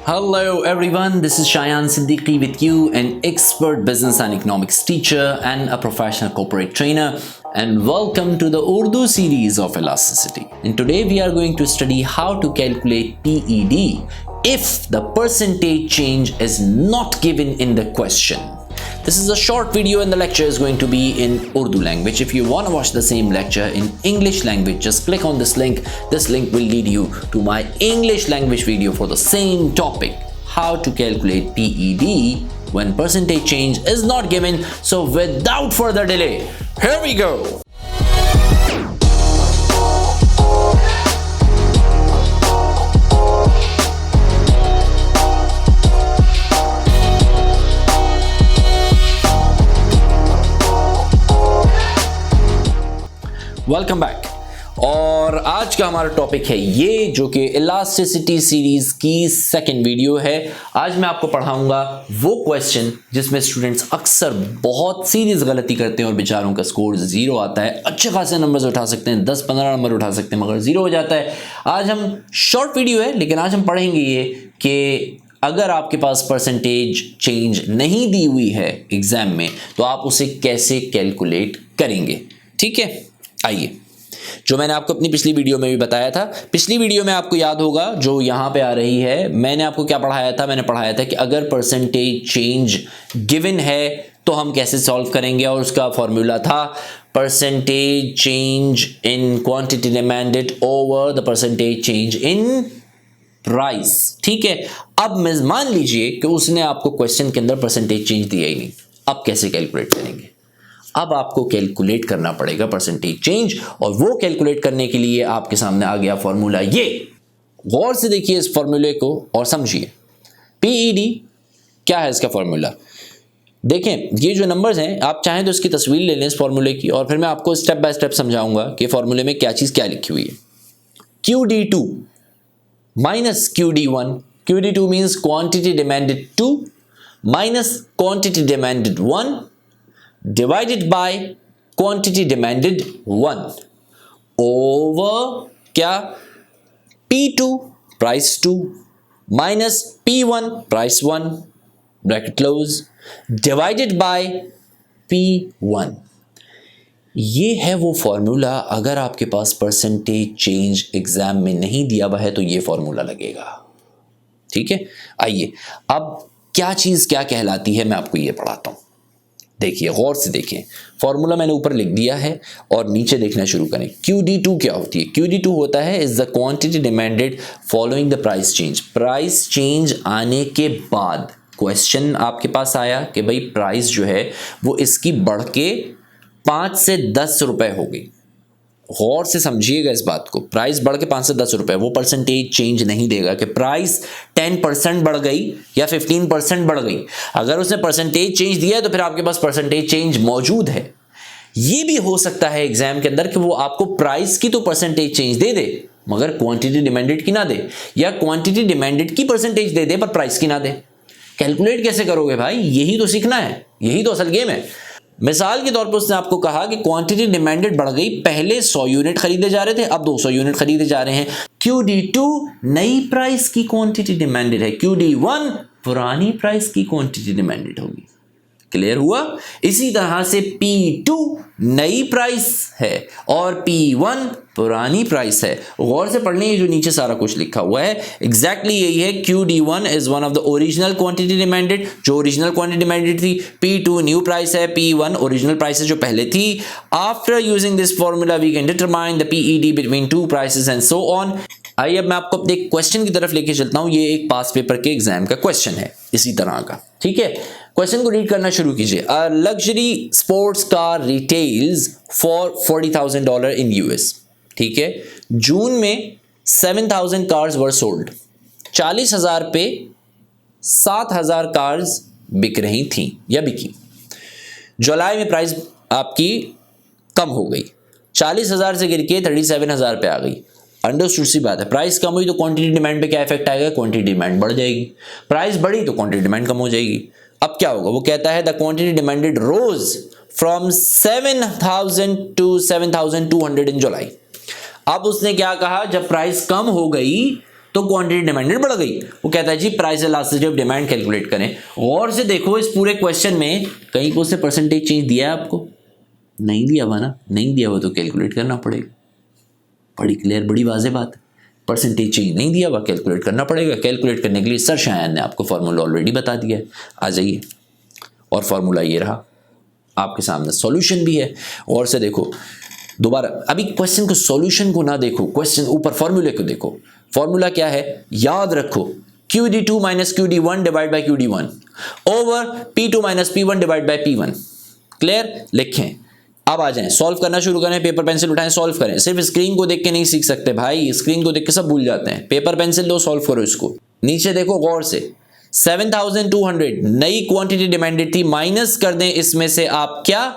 Hello everyone, this is Shayan Siddiqui with you, an expert business and economics teacher and a professional corporate trainer, and welcome to the Urdu series of Elasticity. And today we are going to study how to calculate PED if the percentage change is not given in the question. This is a short video and the lecture is going to be in Urdu language. If you want to watch the same lecture in English language, just click on this link. This link will lead you to my English language video for the same topic, how to calculate PED when percentage change is not given. So without further delay, here we go. Welcome back. और आज का हमारा topic है ये, जो कि elasticity series की second video है। आज मैं आपको पढ़ाऊंगा वो क्वेश्चन जिसमें स्टूडेंट्स अक्सर बहुत सीरियस गलती करते हैं और बेचारों का स्कोर जीरो आता है। अच्छे खासे नंबर्स उठा सकते हैं, 10-15 नंबर उठा सकते हैं, मगर जीरो हो जाता है। आज हम शॉर्ट वीडियो है, लेकिन आज हम पढ़ेंगे ये कि अगर आपके पास परसेंटेज चेंज नहीं दी हुई है एग्जाम में, तो आप उसे कैसे कैलकुलेट करेंगे। ठीक है, आइए, जो मैंने आपको अपनी पिछली वीडियो में भी बताया था। पिछली वीडियो में आपको याद होगा, जो यहाँ पे आ रही है, मैंने आपको क्या पढ़ाया था। मैंने पढ़ाया था कि अगर परसेंटेज चेंज गिवन है तो हम कैसे सॉल्व करेंगे, और उसका फॉर्मूला था percentage change in quantity demanded over the percentage change in price. ठीक है, अब मान लीजिए कि उसने आपको क्वेश्चन के अंदर परसेंटेज चेंज दिया ही नहीं। अब कैसे कैलकुलेट करेंगे? अब आपको कैलकुलेट करना पड़ेगा परसेंटेज चेंज, और वो कैलकुलेट करने के लिए आपके सामने आ गया फॉर्मूला। ये गौर से देखिए इस फॉर्मूले को और समझिए। पीईडी क्या है, इसका फॉर्मूला देखें। ये जो नंबर्स हैं, आप चाहें तो इसकी तस्वीर ले लें इस फॉर्मूले की, और फिर मैं आपको स्टेप बाय स्टेप समझाऊंगा कि फॉर्मूले में क्या चीज़ क्या लिखी हुई है। QD2 minus QD1। QD2 means quantity demanded 2 minus quantity demanded 1 divided by quantity demanded 1 over क्या P2 price 2 minus P1 price 1 bracket close divided by P1। ये है वो फॉर्मूला। अगर आपके पास परसेंटेज चेंज एग्जाम में नहीं दिया हुआ है तो ये फॉर्मूला लगेगा। ठीक है, आइए अब क्या चीज क्या कहलाती है मैं आपको ये पढ़ाता हूं। देखिए, गौर से देखें, फॉर्मूला मैंने ऊपर लिख दिया है और नीचे देखना शुरू करें। QD2 क्या होती है? QD2 होता है is the quantity demanded following the price change. Price change आने के बाद क्वेश्चन आपके पास आया कि भाई प्राइस जो है वो इसकी बढ़ के 5 से 10 रुपए हो गई। गौर से समझिएगा इस बात को, प्राइस बढ़ के 5 से 10 रुपए, वो परसेंटेज चेंज नहीं देगा कि प्राइस 10% बढ़ गई या 15% बढ़ गई। अगर उसने परसेंटेज चेंज दिया है तो फिर आपके पास परसेंटेज चेंज मौजूद है। ये भी हो सकता है एग्जाम के अंदर कि वो आपको प्राइस की तो परसेंटेज चेंज दे दे मगर क्वांटिटी डिमांडेड की ना दे, या क्वांटिटी डिमांडेड की परसेंटेज दे दे पर प्राइस की ना दे। कैलकुलेट कैसे करोगे भाई? यही तो सीखना है, यही तो असल गेम है। मिसाल के तौर पर उसने आपको कहा कि क्वांटिटी डिमांडेड बढ़ गई, पहले 100 यूनिट खरीदे जा रहे थे, अब 200 यूनिट खरीदे जा रहे हैं। QD2 नई प्राइस की क्वांटिटी डिमांडेड है, QD1 पुरानी प्राइस की क्वांटिटी डिमांडेड होगी। क्लियर हुआ? इसी तरह से P2 नई प्राइस है और P1 पुरानी प्राइस है। गौर से पढ़ लें, जो नीचे सारा कुछ लिखा हुआ है एग्जैक्टली यही है। QD1 is one of the original quantity demanded, जो ओरिजिनल क्वांटिटी डिमांडेड थी। P2 न्यू प्राइस है, P1 ओरिजिनल प्राइस है जो पहले थी। After using this formula we can determine the PED between two prices and so on. आइए अब मैं आपको अपने क्वेश्चन की तरफ लेके चलता हूं। ये एक पास पेपर के एग्जाम का क्वेश्चन है इसी तरह का। ठीक है, क्वेश्चन को रीड करना शुरू कीजिए। A luxury sports car retails for $40,000 in US। ठीक है, जून में 7,000 कार्स वर सोल्ड। 40,000 पे 7,000 कार्स बिक रही थी या बिकी। जुलाई में प्राइस आपकी कम हो गई, 40,000 से गिर के 37,000 पे आ गई। अंडरस्टूड सी बात है, प्राइस कम हुई तो क्वांटिटी डिमांड पे क्या इफेक्ट आएगा? क्वांटिटी डिमांड बढ़ जाएगी। प्राइस बढ़ी तो क्वांटिटी डिमांड कम हो जाएगी। अब क्या होगा? वो कहता है the quantity demanded rose from 7,000 to 7,200 in July. अब उसने क्या कहा, जब प्राइस कम हो गई तो क्वांटिटी डिमांडेड बढ़ गई। वो कहता है जी price elasticity of demand calculate करें। और से देखो इस पूरे क्वेश्चन में कहीं को से परसेंटेज चेंज दिया है आपको? नहीं दिया हुआ ना, नहीं दिया हुआ तो कैलकुलेट करना पड़ेगा। बड़ी क्लियर, बड़ी वाज़ेह बात है। परसेंटेज चेंज नहीं दिया हुआ, कैलकुलेट करना पड़ेगा। कैलकुलेट करने के लिए सर शायन ने आपको फॉर्मूला ऑलरेडी बता दिया है, आ जाइए। और फॉर्मूला ये रहा आपके सामने, सॉल्यूशन भी है। और से देखो दोबारा, अभी क्वेश्चन को, सॉल्यूशन को ना देखो, क्वेश्चन ऊपर फॉर्मूले को देखो। फॉर्मूला क्या है याद रखो, QD2 minus QD1 divide by QD1 over P2 minus P1 divide by P1। Clear? लिखें। अब आ जाएं, सॉल्व करना शुरू करें, पेपर पेंसिल उठाएं, सॉल्व करें। सिर्फ स्क्रीन को देख के नहीं सीख सकते भाई, स्क्रीन को देख के सब भूल जाते हैं। पेपर पेंसिल लो, सॉल्व करो इसको। नीचे देखो गौर से, 7200 नई क्वांटिटी डिमांडेड थी, माइनस कर दें इसमें से आप क्या,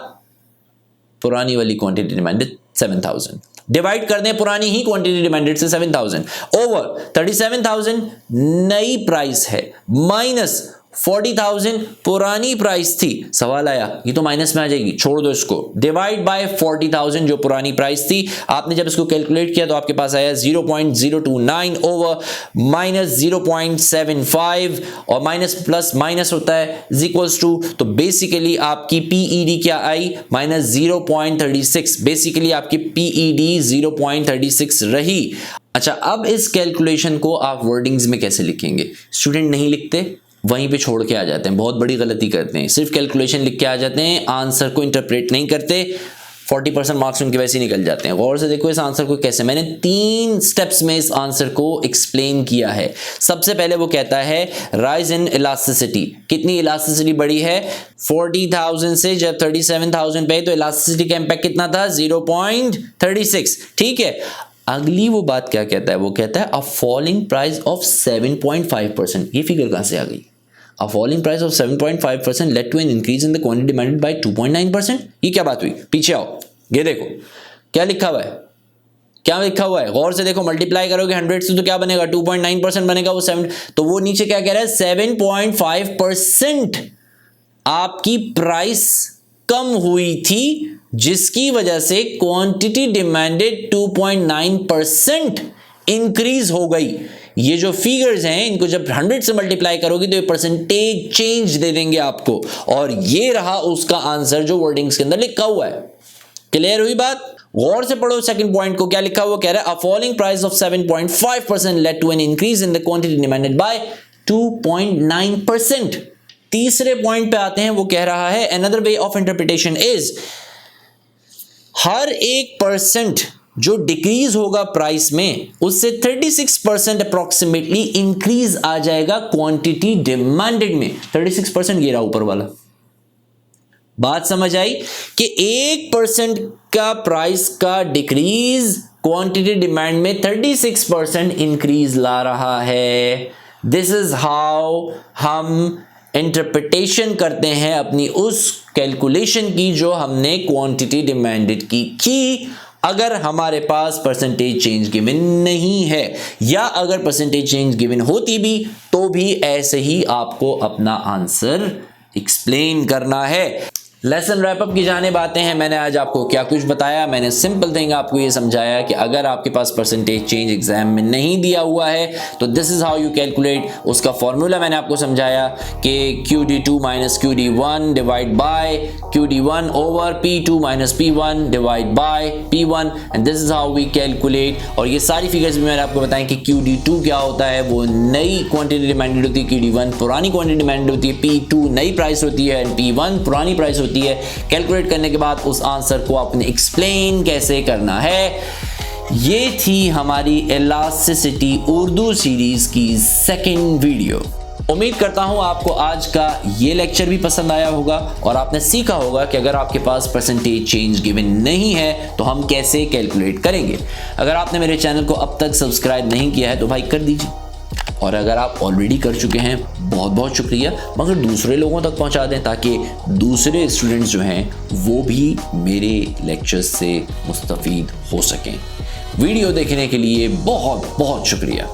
पुरानी वाली क्वांटिटी डिमांडेड 7000, डिवाइड कर दें पुरानी ही क्वांटिटी डिमांडेड से 7000 ओवर 37000 नई प्राइस है, माइनस 40,000 पुरानी प्राइस थी। सवाल आया ये तो माइनस में आ जाएगी, छोड़ दो इसको, डिवाइड बाय 40,000 जो पुरानी प्राइस थी। आपने जब इसको कैलकुलेट किया तो आपके पास आया 0.029 ओवर माइनस 0.75 और माइनस प्लस माइनस होता है इज इक्वल्स टू, तो बेसिकली आपकी पीईडी क्या आई, माइनस 0.36। बेसिकली आपकी पीईडी 0.36 रही। अच्छा, अब इस कैलकुलेशन को आप वर्डिंग्स में कैसे लिखेंगे? स्टूडेंट नहीं लिखते, वहीं पे छोड़ के आ जाते हैं, बहुत बड़ी गलती करते हैं। सिर्फ कैलकुलेशन लिख के आ जाते हैं, आंसर को इंटरप्रेट नहीं करते, 40% मार्क्स उनके वैसे ही निकल जाते हैं। गौर से देखो इस आंसर को कैसे, मैंने 3 स्टेप्स में इस आंसर को एक्सप्लेन किया है। सबसे पहले वो कहता है राइज इन इलास्टिसिटी, कितनी इलास्टिसिटी बढ़ी है 40,000 से जब 37,000 पे, तो इलास्टिसिटी का इम्पैक्ट कितना था 0.36। ठीक है, अगली वो बात क्या कहता है, वो कहता है अ फॉलिंग प्राइस ऑफ 7.5%। ये फिगर कहां से आ गई? A falling price of 7.5% led to an increase in the quantity demanded by 2.9%। ये क्या बात हुई? पीछे आओ, ये देखो क्या लिखा हुआ है, क्या लिखा हुआ है, गौर से देखो। मल्टीप्लाई करोगे 100 से तो क्या बनेगा, 2.9% बनेगा। वो 7, तो वो नीचे क्या कह रहा है, 7.5% आपकी प्राइस कम हुई थी, जिसकी वजह से क्वांटिटी डिमांडेड 2.9% इंक्रीज हो गई। ये जो फिगर्स हैं इनको जब 100 से मल्टीप्लाई करोगे तो ये परसेंटेज चेंज दे देंगे आपको, और ये रहा उसका आंसर जो वर्डिंग्स के अंदर लिखा हुआ है। क्लियर हुई बात? गौर से पढ़ो सेकंड पॉइंट को, क्या लिखा हुआ कह रहा है a falling price of 7.5% led to an increase in the quantity demanded by 2.9%। तीसरे पॉइंट पे आते हैं, वो कह रहा है another way of interpretation is, हर 1% जो डिक्रीज होगा प्राइस में, उससे 36% अप्रोक्सीमेटली इंक्रीज आ जाएगा क्वांटिटी डिमांडेड में। 36% ये रहा ऊपर वाला। बात समझ आई कि 1% का प्राइस का डिक्रीज क्वांटिटी डिमांड में 36% इंक्रीज ला रहा है। दिस इज हाउ हम इंटरप्रिटेशन करते हैं अपनी उस कैलकुलेशन की जो हमने क्वांटिटी डिमांडेड की। अगर हमारे पास परसेंटेज चेंज गिवन नहीं है, या अगर परसेंटेज चेंज गिवन होती भी तो भी ऐसे ही आपको अपना आंसर एक्सप्लेन करना है। लेसन रैप अप की जानिब आते हैं। मैंने आज आपको क्या कुछ बताया, मैंने सिंपल थिंग आपको ये समझाया कि अगर आपके पास परसेंटेज चेंज एग्जाम में नहीं दिया हुआ है तो this is how you calculate. उसका फॉर्मूला मैंने आपको समझाया कि QD2 minus QD1 divide by QD1 over P2 minus P1 divide by P1, and this is how we calculate. और ये सारी फिगर्स भी मैंने आपको बताया कि QD2 क्या होता है, वो नई क्वांटिटी डिमांडेड होती है, QD1 पुरानी क्वांटिटी डिमांडेड होती है, P2 नई प्राइस होती है, एंड P1 पुरानी प्राइस होती है। कैलकुलेट करने के बाद उस आंसर को आपने एक्सप्लेन कैसे करना है। ये थी हमारी इलास्टिसिटी उर्दू सीरीज की सेकंड वीडियो। उम्मीद करता हूं आपको आज का ये लेक्चर भी पसंद आया होगा और आपने सीखा होगा कि अगर आपके पास परसेंटेज चेंज गिवन नहीं है तो हम कैसे कैलकुलेट करेंगे। अगर आपने मेरे चैनल को अब तक सब्सक्राइब नहीं किया है तो भाई कर दीजिए, और अगर आप ऑलरेडी कर चुके हैं बहुत बहुत शुक्रिया, मगर दूसरे लोगों तक पहुंचा दें ताकि दूसरे स्टूडेंट्स जो हैं वो भी मेरे लेक्चर्स से मुस्तफीद हो सकें। वीडियो देखने के लिए बहुत बहुत शुक्रिया।